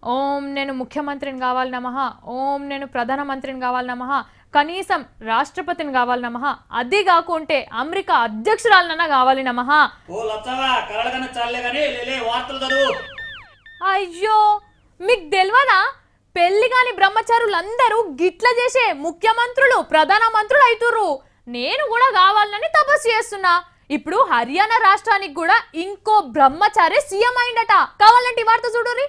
ఓం నేను ముఖ్యమంత్రిని కావాలి నమః, ఓం నేను ప్రధానమంత్రిని కావాలి నమః, కనీసం రాష్ట్రపతిని కావాలి నమః, అది కాకుంటే అమెరికా అధ్యక్షురాలనన్నా కావాలి నమః. అయ్యో మీకు తెలియదా? పెళ్లి కాని బ్రహ్మచారులందరూ గిట్ల చేసే ముఖ్యమంత్రులు ప్రధానమంత్రులు అవుతుర్రు. నేను కూడా కావాలని తపస్సు చేస్తున్నా. ఇప్పుడు హర్యానా రాష్ట్రానికి కూడా ఇంకో బ్రహ్మచారి సీఎం అయిందట. కావాలంటే వార్త చూడుర్రి.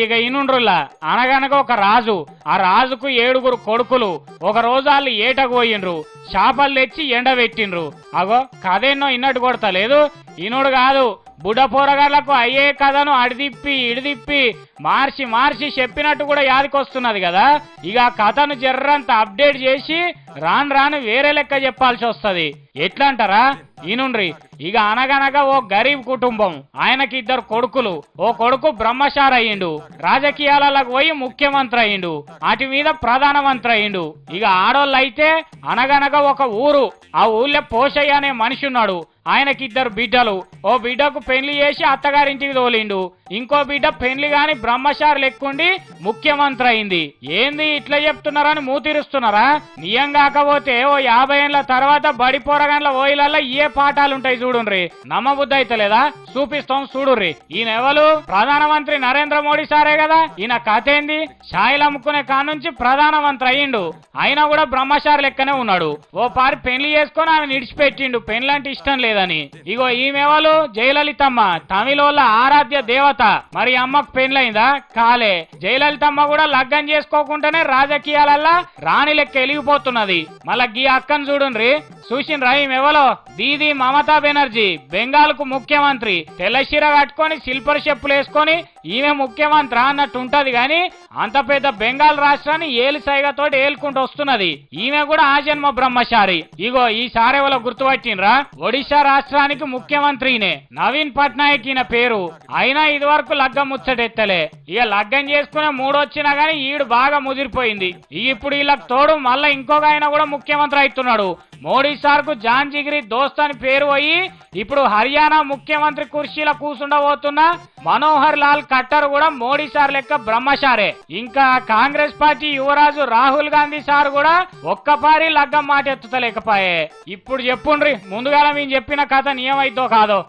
ఇక ఇనుండ్రులా అనగనగా ఒక రాజు, ఆ రాజుకు 7 కొడుకులు. ఒక రోజు వాళ్ళు ఏటకు పోయిండ్రు, చేపలు తెచ్చి ఎండబెట్టిండ్రు. అగో కథేన్నో ఇన్నట్టు కొడతలేదు, ఇనుడు కాదు బుడ్డ పోరగాళ్లకు అయ్యే కథను అడిదిప్పి ఇడిదిప్పి మార్చి మార్చి చెప్పినట్టు కూడా యాదికొస్తున్నది కదా. ఇక కథను జర్రంత అప్డేట్ చేసి రాను వేరే లెక్క చెప్పాల్సి వస్తుంది. ఎట్లా అంటారా? ఈనుండ్రి. ఇక అనగనగా ఓ గరీబ్ కుటుంబం, ఆయనకి 2 కొడుకులు. ఓ కొడుకు బ్రహ్మచారి అయ్యిండు, రాజకీయాలకు పోయి ముఖ్యమంత్రి అయ్యిండు, అటు మీద ప్రధానమంత్రి అయ్యిండు. ఇక ఆడోళ్ళు అయితే అనగనగా ఒక ఊరు, ఆ ఊళ్ళో పోషయ్య అనే మనిషి ఉన్నాడు. ఆయనకి 2 బిడ్డలు. ఓ బిడ్డకు పెళ్లి చేసి అత్తగారింటికి తోలిండు, ఇంకో బిడ్డ పెళ్లి గాని బ్రహ్మచారి లెక్కుండి ముఖ్యమంత్రి అయింది. ఏంది ఇట్లా చెప్తున్నారని మూతిరుస్తున్నారా? నియం కాకపోతే ఓ 50 ఏళ్ల తర్వాత బడి పోరగాన్ల ఓయిలల్లో ఏ పాఠాలుంటాయి చూడుండ్రి. నమ్మబుద్ధి అయితే లేదా? చూపిస్తాం చూడుర్రి. ఈయనెవరు? ప్రధానమంత్రి నరేంద్ర మోడీ సారే కదా. ఈయన కథ ఏంది? ఛాయలు అమ్ముకునే కానుంచి ప్రధానమంత్రి అయ్యిండు, అయినా కూడా బ్రహ్మచారి లెక్కనే ఉన్నాడు. ఓ పారి పెళ్లి చేసుకొని ఆయన నిడిచిపెట్టిండు, పెళ్లంటే ఇష్టం లేదని. ఇగో ఈమెవలు? జయలలితమ్మ, తమిళోళ్ళ ఆరాధ్య దేవత. మరి అమ్మకు పెళ్లైందా? కాలే. జయలలితమ్మ కూడా లగ్గం చేసుకోకుండానే రాజకీయాలల్లా రాణి లెక్క వెలిగిపోతున్నది. మళ్ళా గీ అక్కను చూడుండ్రి, చూసిండ్రా? ఈమెవలో? దీది మమతా బెనర్జీ, బెంగాల్ కు ముఖ్యమంత్రి. తెల్లశీర కట్టుకొని సిల్పర్ చెప్పులు వేసుకొని ఈమె ముఖ్యమంత్రి అన్నట్టు ఉంటది గాని అంత పెద్ద బెంగాల్ రాష్ట్రాన్ని ఏలు సైగతోటి ఏలుకుంటూ వస్తున్నది. ఈమె కూడా ఆ జన్మ బ్రహ్మచారి. ఇగో ఈ సారేవలో గుర్తుపట్టినరా? ఒడిశా రాష్ట్రానికి ముఖ్యమంత్రినే నవీన్ పట్నాయక్ ఈయన పేరు. అయినా ఇదివరకు లగ్గం ముచ్చటెత్తలే. ఇక లగ్గం చేసుకునే మూడొచ్చినా గానీ ఈడు బాగా ముదిరిపోయింది. ఇప్పుడు వీళ్ళకి తోడు మళ్ళా ఇంకొక ఆయన కూడా ముఖ్యమంత్రి అవుతున్నాడు. మోడీ సార్ కు జాన్ జిగిరి దోస్త్ అని పేరు పోయి ఇప్పుడు హర్యానా ముఖ్యమంత్రి కుర్చీలో కూర్చుండబోతున్న మనోహర్ లాల్ ఖట్టర్ కూడా మోడీ సార్ లెక్క బ్రహ్మచారే. ఇంకా కాంగ్రెస్ పార్టీ యువరాజు రాహుల్ గాంధీ సార్ కూడా ఒక్కపారి లగ్గం మాట ఎత్తుతలేకపాయే. ఇప్పుడు చెప్పుండ్రి, ముందుగా మేము చెప్పిన కథ నియమైద్దో కాదో.